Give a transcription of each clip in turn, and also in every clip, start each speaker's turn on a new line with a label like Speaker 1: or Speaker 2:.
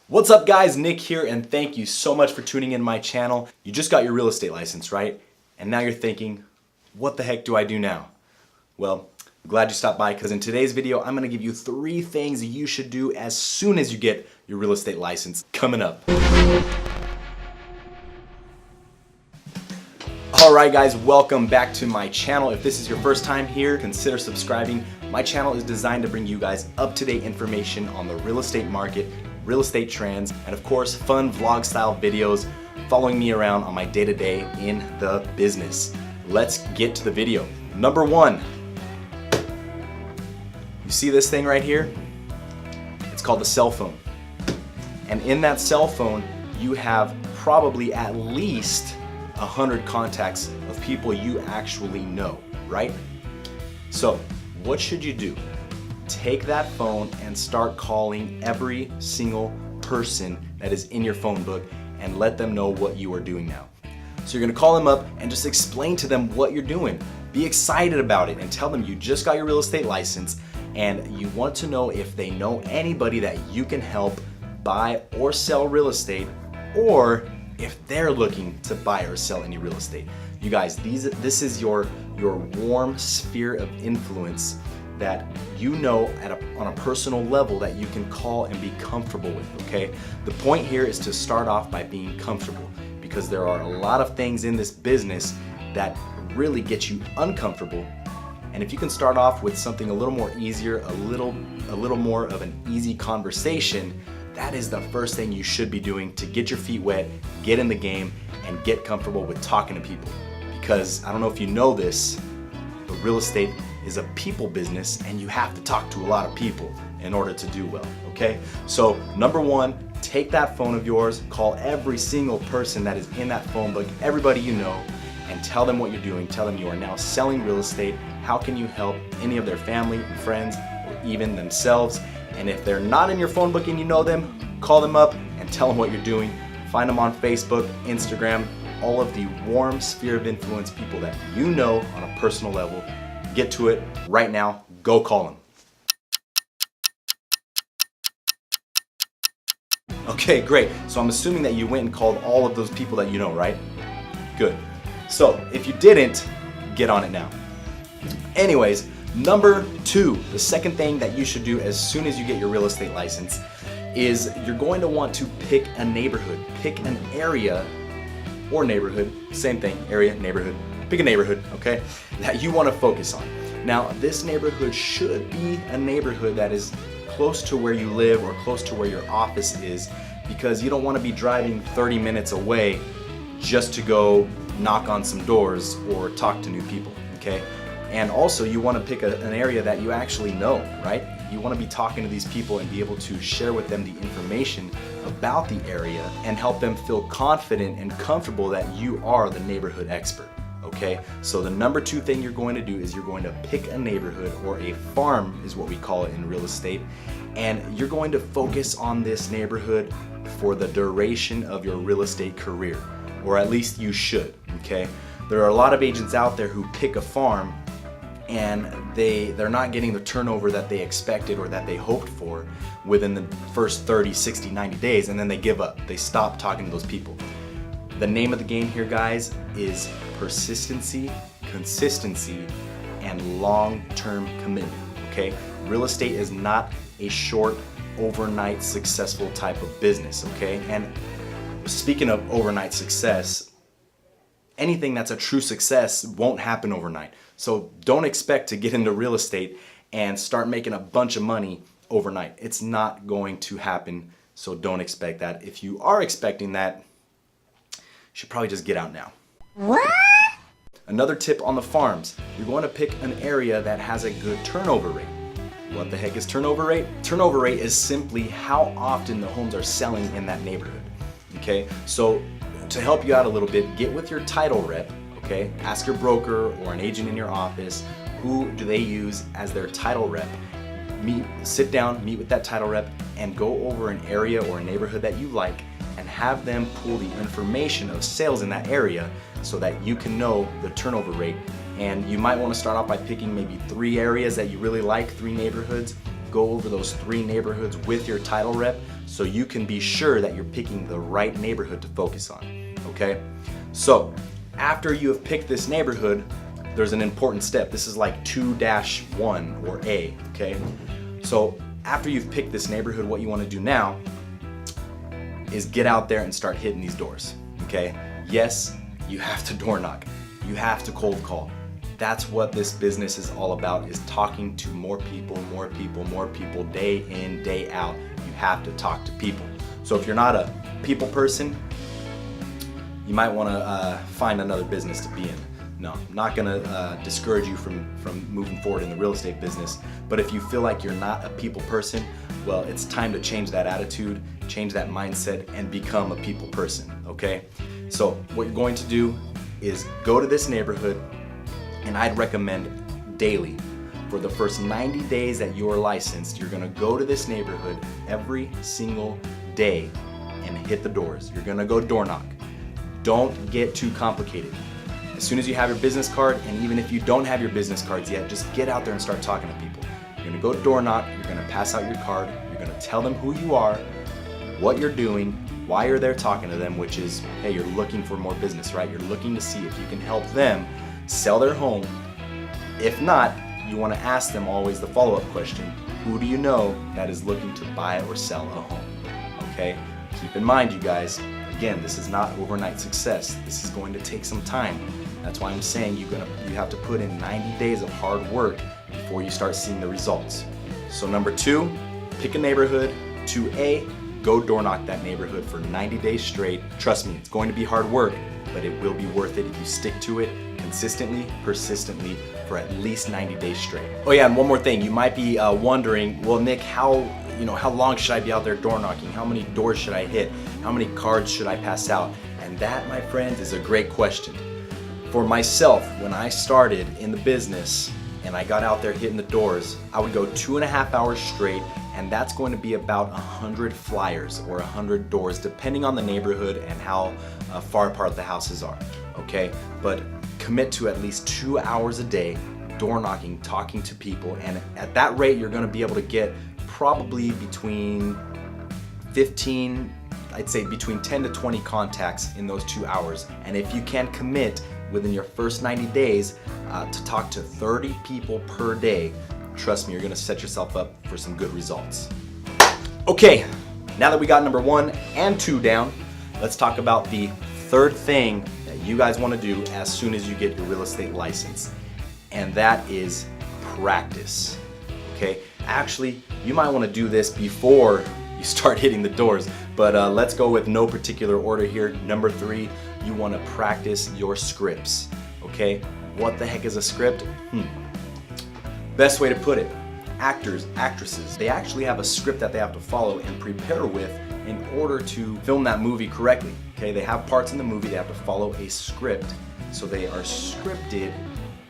Speaker 1: What's up guys, Nick here, and thank you so much for tuning in my channel. You just got your real estate license, right? And now you're thinking, what the heck do I do now? Well, I'm glad you stopped by because in today's video, I'm gonna give you 3 things you should do as soon as you get your real estate license coming up. Alright guys, welcome back to my channel. If this is your first time here, consider subscribing. My channel is designed to bring you guys up-to-date information on the real estate market, real estate trends, and of course, fun vlog style videos following me around on my day-to-day in the business. Let's get to the video. Number 1, you see this thing right here? It's called the cell phone. And in that cell phone, you have probably at least 100 contacts of people you actually know, right? So what should you do? Take that phone and start calling every single person that is in your phone book and let them know what you are doing now. So you're gonna call them up and just explain to them what you're doing. Be excited about it and tell them you just got your real estate license and you want to know if they know anybody that you can help buy or sell real estate, or if they're looking to buy or sell any real estate. You guys, this is your warm sphere of influence that you know on a personal level that you can call and be comfortable with, okay? The point here is to start off by being comfortable, because there are a lot of things in this business that really get you uncomfortable. And if you can start off with something a little more easier, a little more of an easy conversation, that is the first thing you should be doing to get your feet wet, get in the game, and get comfortable with talking to people. Because I don't know if you know this, but real estate is a people business and you have to talk to a lot of people in order to do well, okay? So number 1, take that phone of yours, call every single person that is in that phone book, everybody you know, and tell them what you're doing. Tell them you are now selling real estate. How can you help any of their family and friends or even themselves? And if they're not in your phone book and you know them, call them up and tell them what you're doing. Find them on Facebook, Instagram, all of the warm sphere of influence people that you know on a personal level. Get to it right now. Go call them. Okay, great. So I'm assuming that you went and called all of those people that you know, right? Good. So if you didn't, get on it now. Anyways, number 2, the second thing that you should do as soon as you get your real estate license is you're going to want to pick a neighborhood. Pick an area or neighborhood, same thing, area, neighborhood. Pick a neighborhood, okay, that you want to focus on. Now, this neighborhood should be a neighborhood that is close to where you live or close to where your office is, because you don't want to be driving 30 minutes away just to go knock on some doors or talk to new people, okay? And also you want to pick an area that you actually know, right? You want to be talking to these people and be able to share with them the information about the area and help them feel confident and comfortable that you are the neighborhood expert, okay? So the number 2 thing you're going to do is you're going to pick a neighborhood, or a farm is what we call it in real estate, and you're going to focus on this neighborhood for the duration of your real estate career, or at least you should, okay? There are a lot of agents out there who pick a farm and they're not getting the turnover that they expected or that they hoped for within the first 30, 60, 90 days, and then they give up. They stop talking to those people. The name of the game here, guys, is persistency, consistency, and long-term commitment, okay? Real estate is not a short, overnight successful type of business, okay? And speaking of overnight success, anything that's a true success won't happen overnight. So don't expect to get into real estate and start making a bunch of money overnight. It's not going to happen, so don't expect that. If you are expecting that, you should probably just get out now.
Speaker 2: What?
Speaker 1: Another tip on the farms, you're going to pick an area that has a good turnover rate. What the heck is turnover rate? Turnover rate is simply how often the homes are selling in that neighborhood, okay? So to help you out a little bit, get with your title rep, okay? Ask your broker or an agent in your office, who do they use as their title rep? Sit down, meet with that title rep, and go over an area or a neighborhood that you like and have them pull the information of sales in that area so that you can know the turnover rate. And you might want to start off by picking maybe 3 areas that you really like, 3 neighborhoods, go over those 3 neighborhoods with your title rep so you can be sure that you're picking the right neighborhood to focus on, okay? So after you have picked this neighborhood, there's an important step. This is like 2-1 or A, okay? So after you've picked this neighborhood, what you want to do now is get out there and start hitting these doors, okay? Yes, you have to door knock. You have to cold call. That's what this business is all about, is talking to more people, day in, day out. You have to talk to people. So if you're not a people person, you might want to find another business to be in. No, I'm not gonna discourage you from moving forward in the real estate business, but if you feel like you're not a people person, well, it's time to change that attitude, change that mindset, and become a people person, okay? So what you're going to do is go to this neighborhood, and I'd recommend daily. For the first 90 days that you're licensed, you're gonna go to this neighborhood every single day and hit the doors. You're gonna go door knock. Don't get too complicated. As soon as you have your business card, and even if you don't have your business cards yet, just get out there and start talking to people. You're gonna go door knock, you're gonna pass out your card, you're gonna tell them who you are, what you're doing, why you're there talking to them, which is, hey, you're looking for more business, right? You're looking to see if you can help them sell their home. If not, you wanna ask them always the follow-up question, who do you know that is looking to buy or sell a home, okay? Keep in mind, you guys, again, this is not overnight success. This is going to take some time. That's why I'm saying you have to put in 90 days of hard work before you start seeing the results. So number 2, pick a neighborhood. 2A, go door knock that neighborhood for 90 days straight. Trust me, it's going to be hard work, but it will be worth it if you stick to it consistently, persistently, for at least 90 days straight. Oh yeah, and one more thing. You might be wondering, well, Nick, how long should I be out there door knocking? How many doors should I hit? How many cards should I pass out? And that, my friends, is a great question. For myself, when I started in the business and I got out there hitting the doors, I would go 2.5 hours straight, and that's going to be about 100 flyers or 100 doors, depending on the neighborhood and how far apart the houses are, okay? But commit to at least 2 hours a day door knocking, talking to people, and at that rate, you're gonna be able to get probably between 10 to 20 contacts in those 2 hours. And if you can commit within your first 90 days to talk to 30 people per day, trust me, you're gonna set yourself up for some good results. Okay, now that we got number 1 and 2 down, let's talk about the third thing that you guys wanna do as soon as you get your real estate license, and that is practice, okay? Actually, you might wanna do this before you start hitting the doors, but let's go with no particular order here. Number 3, you wanna practice your scripts, okay? What the heck is a script? Best way to put it, actors, actresses, they actually have a script that they have to follow and prepare with in order to film that movie correctly, okay? They have parts in the movie, they have to follow a script, so they are scripted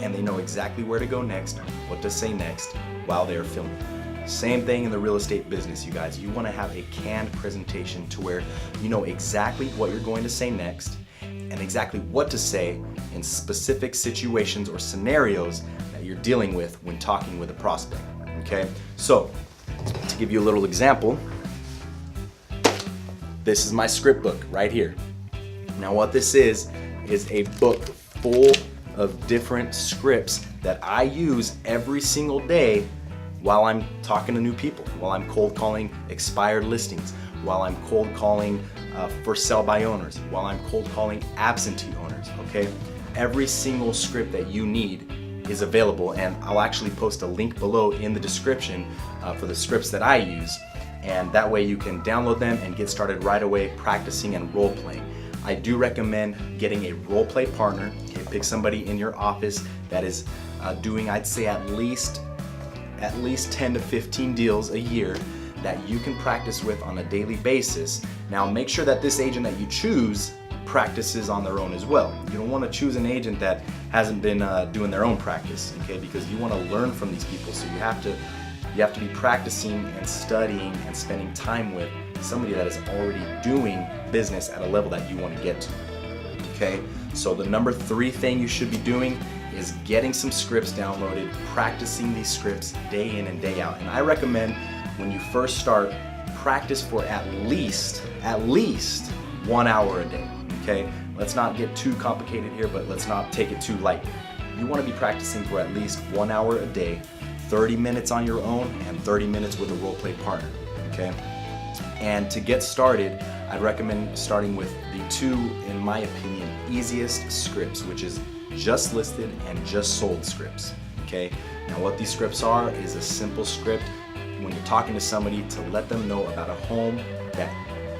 Speaker 1: and they know exactly where to go next, what to say next while they are filming. Same thing in the real estate business, you guys. You want to have a canned presentation to where you know exactly what you're going to say next and exactly what to say in specific situations or scenarios that you're dealing with when talking with a prospect, okay? So, to give you a little example, this is my script book right here. Now what this is a book full of different scripts that I use every single day while I'm talking to new people, while I'm cold calling expired listings, while I'm cold calling for sale by owners, while I'm cold calling absentee owners, okay? Every single script that you need is available, and I'll actually post a link below in the description for the scripts that I use, and that way you can download them and get started right away practicing and role playing. I do recommend getting a role play partner. Okay, pick somebody in your office that is doing, I'd say, at least 10 to 15 deals a year that you can practice with on a daily basis. Now make sure that this agent that you choose practices on their own as well. You don't want to choose an agent that hasn't been doing their own practice, okay? Because you want to learn from these people, so you have to be practicing and studying and spending time with somebody that is already doing business at a level that you want to get to, okay? So the number 3 thing you should be doing is getting some scripts downloaded, practicing these scripts day in and day out. And I recommend when you first start, practice for at least 1 hour a day, okay? Let's not get too complicated here, but let's not take it too light. You want to be practicing for at least 1 hour a day, 30 minutes on your own and 30 minutes with a role play partner, okay? And to get started, I'd recommend starting with the two, in my opinion, easiest scripts, which is just listed and just sold scripts, okay? Now what these scripts are is a simple script when you're talking to somebody to let them know about a home that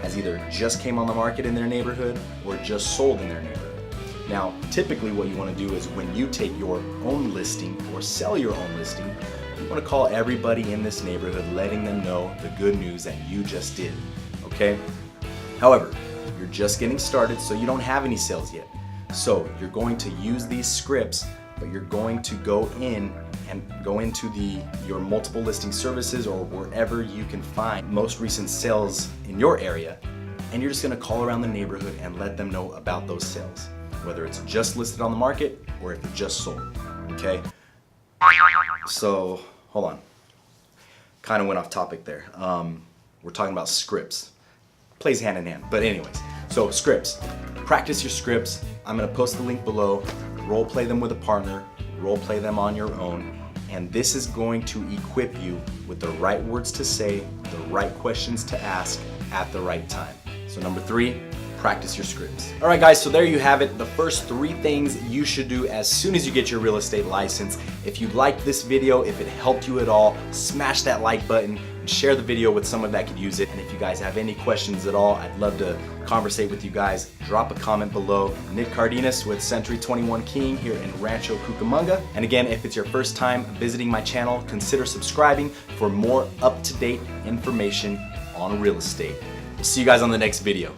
Speaker 1: has either just came on the market in their neighborhood or just sold in their neighborhood. Now, typically what you want to do is when you take your own listing or sell your own listing, you want to call everybody in this neighborhood letting them know the good news that you just did, okay? However, you're just getting started, so you don't have any sales yet. So you're going to use these scripts, but you're going to go in and go into your multiple listing services or wherever you can find most recent sales in your area, and you're just going to call around the neighborhood and let them know about those sales, whether it's just listed on the market or if it just sold, okay? So, hold on. Kind of went off topic there. We're talking about scripts. Plays hand in hand, but anyways. So scripts, practice your scripts. I'm gonna post the link below. Role play them with a partner, role play them on your own, and this is going to equip you with the right words to say, the right questions to ask at the right time. So number 3, practice your scripts. All right guys, so there you have it. The first 3 things you should do as soon as you get your real estate license. If you liked this video, if it helped you at all, smash that like button and share the video with someone that could use it. And if you guys have any questions at all, I'd love to conversate with you guys. Drop a comment below. Nick Cardenas with Century 21 King here in Rancho Cucamonga. And again, if it's your first time visiting my channel, consider subscribing for more up-to-date information on real estate. We'll see you guys on the next video.